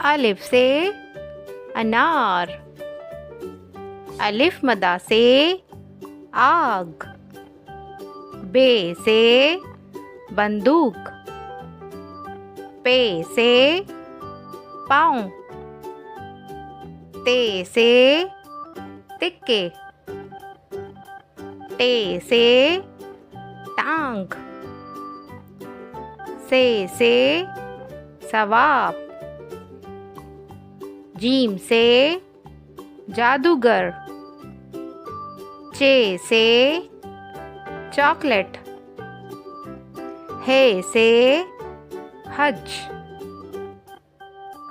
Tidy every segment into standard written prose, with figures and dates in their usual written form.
अलिफ से अनार। अलिफ मदा से आग। बे से बंदूक। पे से पाँव। ते से तिक्के। टे से टांग। से सवाब। जीम से जादूगर। चे से चॉकलेट। हे से हज।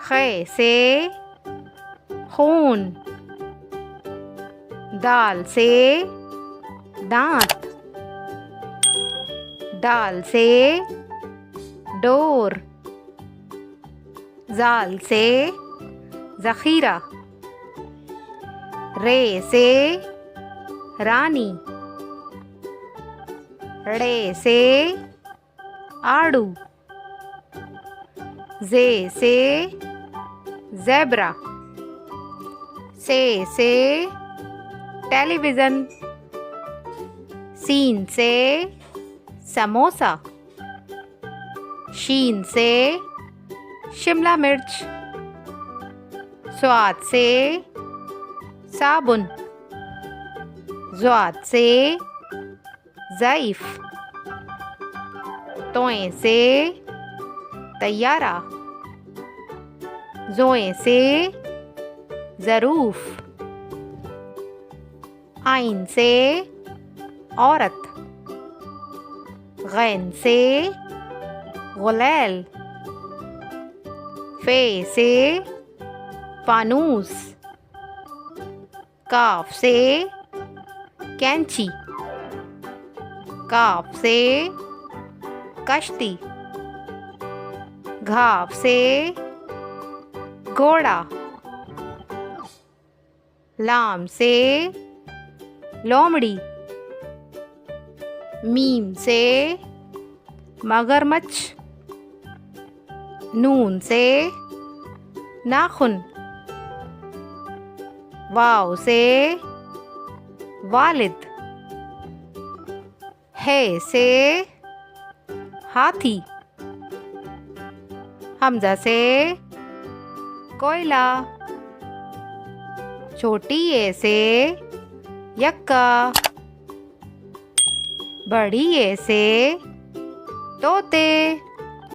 खे से खून। दाल से दांत। दाल से डोर। जाल से ज़ख़ीरा। रे से रानी। रे से आड़ू। जे से ज़ेब्रा। से टेलीविज़न। सीन से समोसा। शीन से शिमला मिर्च। स्वाद से साबुन। ज़्वाद से ज़ईफ़। तोए से तैयारा। ज़ोए से ज़रूफ। आइन से औरत। गैन से गुलैल। फे से फानूस। काफ से कैंची। काफ से कश्ती। घाव से घोड़ा। लाम से लोमड़ी। मीम से मगरमच्छ। नून से नाखून। वाव से वालिद। है से हाथी। हमजा से कोयला। छोटी ए से यक्का। बड़ी ए से तोते।